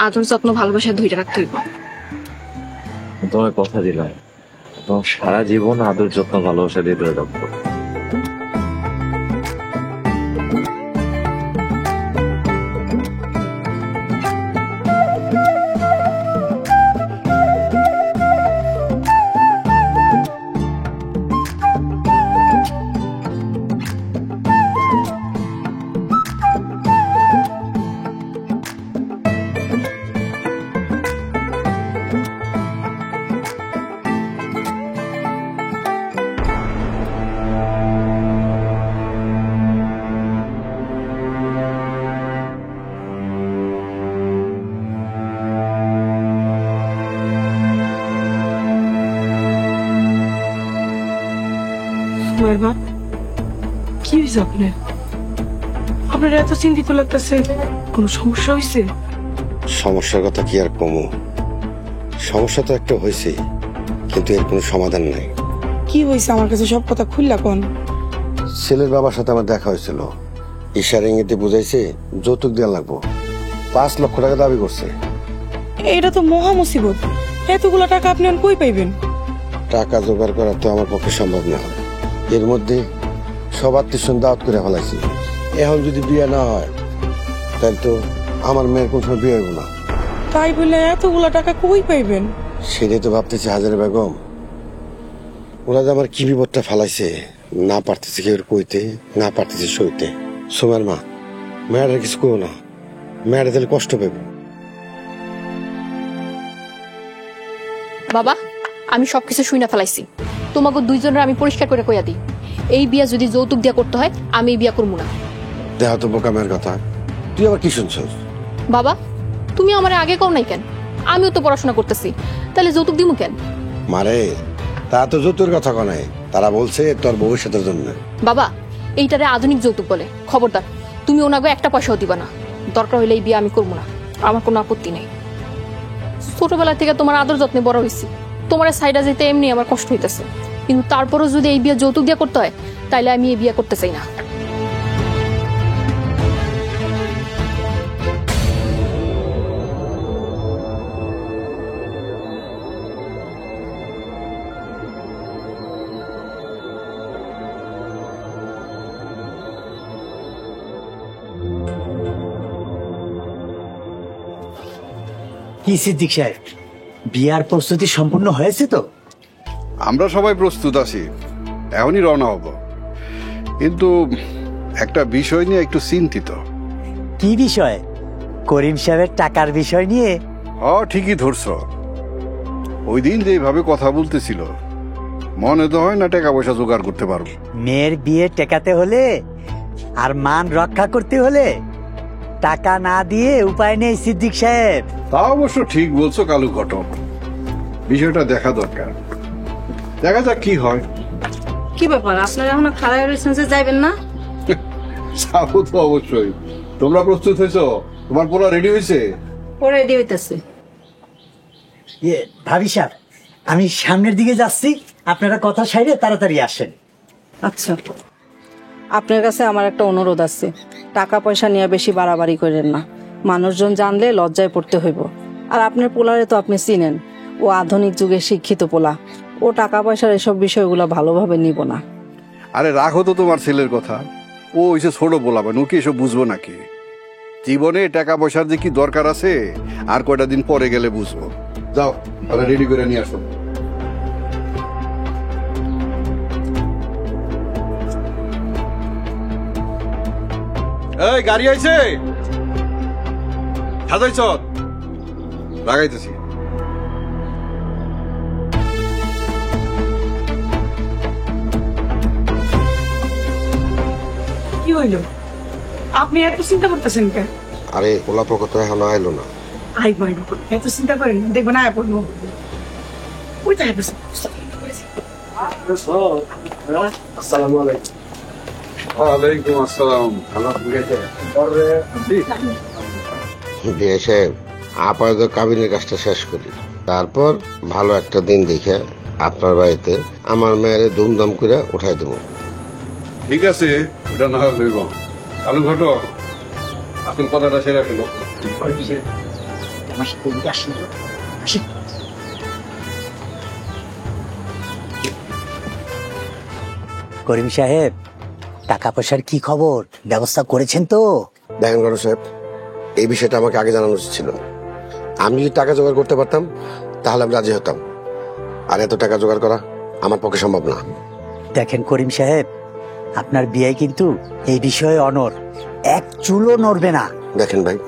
আদর যত্ন ভালোবাসা ধৈর্য রাখতে হইব। তোমায় কথা দিলাম, তোমার সারা জীবন আদর যত্ন ভালোবাসা দিয়ে ধরে রাখবো। কি হয়েছে আপনার? আপনার এত চিন্তিত লাগতেছে, কোনো সমস্যা হয়েছে? সমস্যার কথা কি আর কমু? সমস্যা তো একটা হয়েছে, কিন্তু এর কোনো সমাধান নাই। কি হয়েছে আমার কাছে সব কথা খুললা কোন? ছেলের বাবার সাথে আমার দেখা হয়েছিল, ইশারা ইঙ্গিতে বুঝাইছে যৌতুক দেওয়া লাগবো। 5 লক্ষ টাকা দাবি করছে। এটা তো মহা মুসিবত, এতগুলো টাকা আপনি আর কই পাইবেন? টাকা জোগাড় করা তো আমার পক্ষে সম্ভব না। এর মধ্যে সব আত্মীয় দাওয়াত করে ফেলাইছি। এখন যদি বিয়ে না হয় তাহলে তো আমার মেয়ের কোনো সময় বিয়ে হইব না। তাই বলে এতগুলো টাকা কই পাইবেন? সেটাই তো ভাবতেছি হাজারে বেগম। ওরা যে আমার কি বিপদটা ফেলাইছে, না পারতেছে কেউ কইতে, না পারতেছে সইতে। সোমার মা, মেয়েরা কিছু করো না, মেয়েরা তাহলে কষ্ট পাবে। বাবা, আমি সবকিছু শুই না ফেলাইছি। তোমাকে 2 জনের আমি পরিষ্কার করে কইয়া দিই, এই বিয়া যদি যৌতুক দিয়া করতে হয় আমি এই বিয়া করবো না। দেহ তো বোকা মেয়ের কথা, তুই আবার কি শুনছস? বাবা, তুমি আমার আগে কও নাই কেন? আমিও তো পড়াশোনা করতেছি, তাহলে যৌতুক দিমু কেন? মারে, তা তো যৌতুর কথা কনাই, তারা বলছে তোর ভবিষ্যতের জন্য। বাবা, এইটারে আধুনিক যৌতুক বলে। খবরদার, তুমি ওনাকে একটা পয়সাও দিবা না। দরকার হইলে এই বিয়া আমি করবো না, আমার কোনো আপত্তি নেই। ছোটবেলা থেকে তোমার আদর যত্নে বড় হয়েছি, তোমার সাইডা যেতে এমনি আমার কষ্ট হইতেছে, কিন্তু তারপরও যদি এই বিয়ে যৌতুক দিয়ে করতে হয় তাইলে আমি এই বিয়ে করতে চাই না। কি সিদ্দিক সাহেব, বিয়ার প্রস্তুতি সম্পূর্ণ হয়েছে তো? আমরা সবাই প্রস্তুত আছি, এখনই রওনা হব। কিন্তু একটা বিষয় নিয়ে একটু চিন্তিত। কি বিষয়? করিম সাহেবের টাকার বিষয় নিয়ে? ঠিকই ধরছ। ওই দিন যেভাবে কথা বলতেছিল মনে তো হয় না টাকা পয়সা জোগাড় করতে পারবো। মেয়ের বিয়ে টেকাতে হলে আর মান রক্ষা করতে হলে টাকা না দিয়ে উপায় নেই সিদ্দিক সাহেব। তা অবশ্য ঠিক বলছো কালু ঘটক, বিষয়টা দেখা দরকার। দেখা যাক কি হয়। কি ব্যাপার আপনারা এখন খারাপ রয়েছেন যে যাইবেন না? যাবো তো অবশ্যই। তোমরা প্রস্তুত হয়েছো? তোমার পোলা রেডি হয়েছে? ও রেডি হইতেছে। ভাবি সাহেব, আমি সামনের দিকে যাচ্ছি, আপনারা কথা সাইরে তাড়াতাড়ি আসেন। আচ্ছা, আপনার কাছে আমার একটা অনুরোধ আছে, টাকা পয়সা নিয়ে বেশি বাড়াবাড়ি করেন না, মানুষজন জানলে লজ্জায় পড়তে হইব। আর আপনার পোলারে তো আপনি চিনেন, ও আধুনিক যুগে শিক্ষিত পোলা, ও টাকা পয়সার এসব বিষয়গুলো ভালোভাবে নিব না। আরে রাখো তো তোমার ছেলের কথা, ও হইছে ছোট বলাবেন, ও কি এসব বুঝবো নাকি? জীবনে টাকা পয়সার যে কি দরকার আছে আর কয়টা দিন পরে গেলে বুঝবো। যাও তাহলে রেডি করে নিয়ে আসো। এই গাড়ি আইছে, সাজাইছ? লাগাইতেছি। কি হইলো? আপনি এত চিন্তা করতেছেন কেন? আরে পোলা পক্ষ তো এখনো আইলো না। আই ভাই, এত চিন্তা করেন, দেখবেন আয়া পড়বো। ওই তো আইতেছে। আসসালামু আলাইকুম। ওয়ালাইকুম আসসালাম। বিয়ে সাহেব, আপাতত কাবিনের কাজটা শেষ করি, তারপর ভালো একটা দিন দেখে আপনার বাড়িতে আমার মেয়েরে ধুমধাম করে উঠাই দেবো। ঠিক আছে, ওটা না হইব। কালু ঘটক, আপনি কথাটা সেরা ফেলো। করিম সাহেব, টাকা পয়সার কি খবর, ব্যবস্থা করেছেন তো? দেখেন ঘটক সাহেব, এই বিষয়টা আমাকে আগে জানানো উচিত ছিল। আমি যদি টাকা জোগাড় করতে পারতাম তাহলে আমি রাজি হতাম, আর এত টাকা জোগাড় করা আমার পক্ষে সম্ভব না। দেখেন করিম সাহেব, আপনার বিয়ে কিন্তু এই বিষয়ে অনড়, এক চুলও নড়বে না। দেখেন ভাই,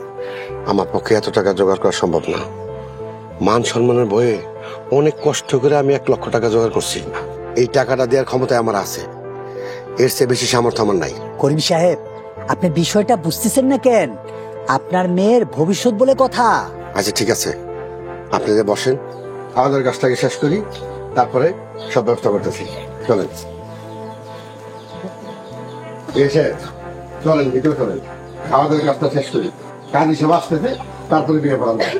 আমার পক্ষে এত টাকা জোগাড় করা সম্ভব না। মান সম্মানের বয়ে অনেক কষ্ট করে আমি 1 লক্ষ টাকা জোগাড় করছি। এই টাকাটা দেওয়ার ক্ষমতা আমার আছে, এর চেয়ে বেশি সামর্থ্য আমার নাই। করিম সাহেব, আপনি বিষয়টা বুঝতেছেন না কেন? আপনার মেয়ের ভবিষ্যৎ বলে কথা। আচ্ছা ঠিক আছে, আপনি যে বসেন, আমাদের কাজটাকে শেষ করি, তারপরে সব ব্যবস্থা করতেছি। চলেন চলেন, ভিতরে চলেন, আমাদের কাজটা শেষ করি, কাজ হিসেবে আসতেছে, তারপরে বিয়ে করা যায়।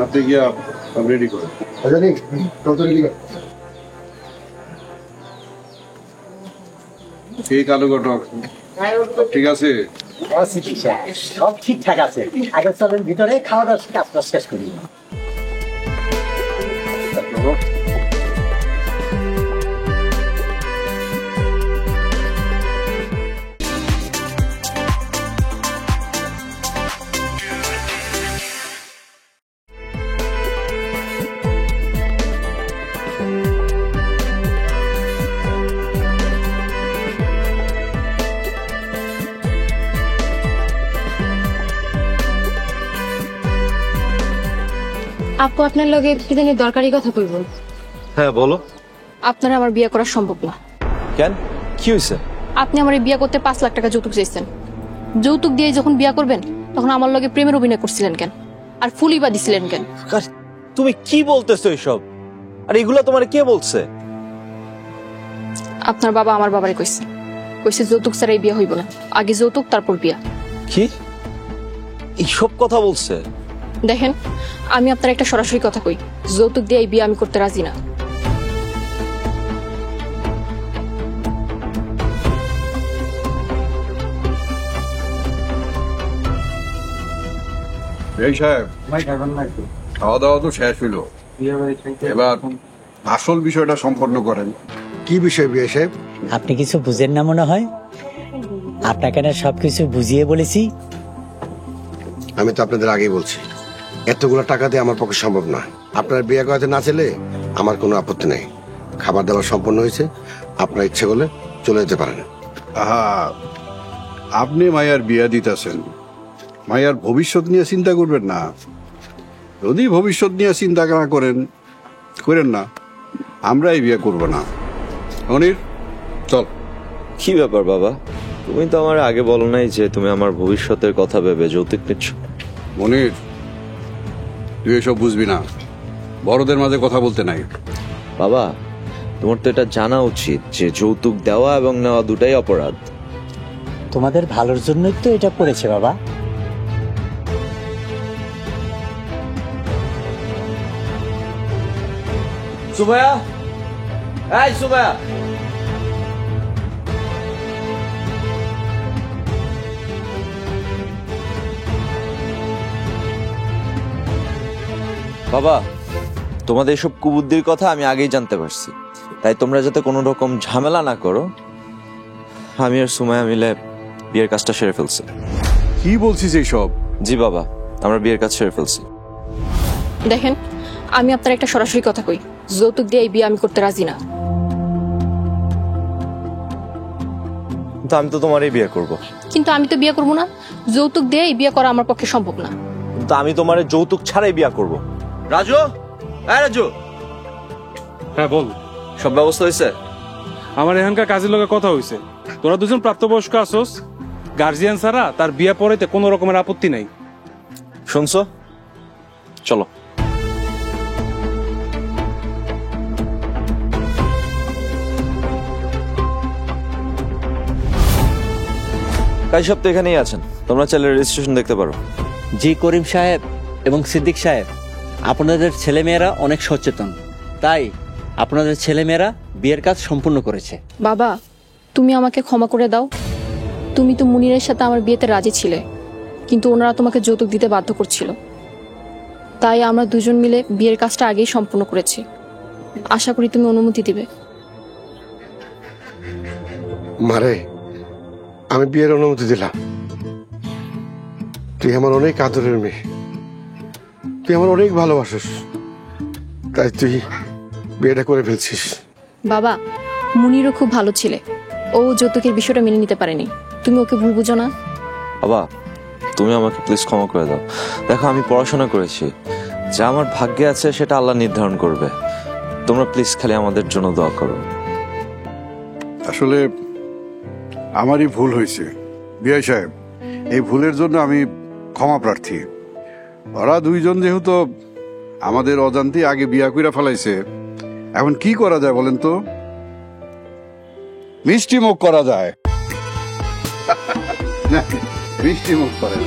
আপনি গিয়া রেডি করেন। রেডি করেন। ঠিক কালু ঘটক, ঠিক আছে? সব ঠিকঠাক আছে, আগে চলেন ভিতরে, খাওয়া দাওয়া কাজটা শেষ করি। আপু, আপনার লগে কি জানি দরকারি কথা কইব। হ্যাঁ বলো। আপনার আমার বিয়ে করা সম্ভব না। কেন, কি হয়েছে? আপনি আমার বিয়ে করতে 5 লাখ টাকা যৌতুক চাইছেন। যৌতুক দিয়ে যখন বিয়ে করবেন তখন আমার লগে প্রেমের অভিনয় করছিলেন কেন, আর ফুলই বা দিছিলেন কেন? তুমি কি বলতেছো এসব? আর এগুলো তোমার কে বলছে? আপনার বাবা আমার বাবারে কইছে, যৌতুক ছাড়াই বিয়ে হইব না, আগে যৌতুক তারপর বিয়া। কি এইসব কথা বলছে? দেখেন, আমি আপনার একটা সরাসরি কথা কই, যৌতুক দিয়ে এই বিয়ে আমি করতে রাজি না। এই সাহেব, খাওয়া দাওয়া তো শেষ হইল, এবার আসল বিষয়টা সম্পন্ন করেন। কি বিষয় বিয়ে সাহেব? আপনি কিছু বুঝেন না মনে হয়, আপনাকে না সবকিছু বুঝিয়ে বলেছি। আমি তো আপনাদের আগেই বলছি, এতগুলো টাকা দিয়ে আমার পক্ষে সম্ভব না। আপনার বিয়ে করাতে না চাইলে আমার কোনো আপত্তি নেই। খাবার দাবার সম্পন্ন হয়েছে, আপনার ইচ্ছে করলে চলে যেতে পারেন। আহা, আপনি মায়ার বিয়া দিতেছেন, মায়ার ভবিষ্যৎ নিয়ে চিন্তা করবেন না। যদি ভবিষ্যৎ নিয়ে চিন্তা না করেন না, আমরা এই বিয়ে করবো না। অনির, চল। কি ব্যাপার বাবা, তুমি তো আমার আগে বলো নাই যে তুমি আমার ভবিষ্যতের কথা ভেবে যৌতুক নিচ্ছ। মনির, তুই এসব বুঝবি না, বড়দের মাঝে কথা বলতে নাই। বাবা, তোমার তো এটা জানা উচিত যে যৌতুক দেওয়া এবং নেওয়া দুটাই অপরাধ। তোমাদের ভালোর জন্যই তো এটা করেছে বাবা। সুমাইয়া, এই সুমাইয়া, বাবা, তোমাদের এসব কুবুদ্ধির কথা আমি আগেই জানতে পারছি, তাই তোমরা যাতে কোনো রকম ঝামেলা না করো, আমি আর সুমাইয়া মিলে বিয়ের কাজটা সেরে ফেলছি। কি বলছিস এইসব? জি বাবা, আমরা বিয়ের কাজ সেরে ফেলছি। দেখেন, আমি আপনার একটা সরাসরি কথা কই, যৌতুক দিয়ে এই বিয়ে আমি করতে রাজি না। কিন্তু আমি তো তোমারই বিয়ে করব। কিন্তু আমি তো বিয়ে করবো না, যৌতুক দিয়ে এই বিয়ে করা আমার পক্ষে সম্ভব না। কিন্তু আমি তোমার যৌতুক ছাড়াই বিয়ে করব। রাজু, এই রাজু। হ্যাঁ বল। সব ব্যবস্থা হয়েছে? আমার এখানকার কাজের লোকের কথা হয়েছে, তোরা দুজন প্রাপ্তবয়স্ক আসোস, গার্জিয়ান ছাড়া তার বিয়ে পড়াইতে কোনো রকমের আপত্তি নাই। শুনছো? চলো। কাজী সাহেব তো এখানেই আছেন, তোমরা চাইলে রেজিস্ট্রেশন দেখতে পারো। জি করিম সাহেব এবং সিদ্দিক সাহেব, আপনাদের ছেলেমেয়েরা অনেক সচেতন, তাই আপনাদের ছেলেমেয়েরা বিয়ের কাজ সম্পূর্ণ করেছে। বাবা, তুমি আমাকে ক্ষমা করে দাও। তুমি তো মুনিরের সাথে আমার বিয়েতে রাজি ছিলে, কিন্তু ওনারা তোমাকে যৌতুক দিতে বাধ্য করছিল, তাই আমরা দুজন মিলে বিয়ের কাজটা আগেই সম্পূর্ণ করেছি। আশা করি তুমি অনুমতি দিবে। মারে, আমি বিয়ের অনুমতি দিলাম। তুই আমার অনেক আদরের মেয়ে, তুই আমার অনেক ভালোবাসিস, তাই তুই বিয়েটা করে ফেলছিস। বাবা, মুনিরও খুব ভালো ছিলে, ও যৌতুকের বিষয়টা মেনে নিতে পারেনি, তুমি ওকে ভুল বুঝো না। বাবা, তুমি আমাকে প্লিজ ক্ষমা করে দাও। দেখো, আমি পড়াশোনা করেছি, যা আমার ভাগ্যে আছে সেটা আল্লাহ নির্ধারণ করবে। তোমরা প্লিজ খালি আমাদের জন্য দোয়া করো। আসলে আমারই ভুল হয়েছে বিআই সাহেব, এই ভুলের জন্য আমি ক্ষমা প্রার্থী। ওরা দুইজন যেহেতু আমাদের অজান্তে আগে বিয়া কইরা ফেলাইছে, এখন কি করা যায় বলেন তো? মিষ্টি মুখ করা যায়। মিষ্টি মুখ করেন।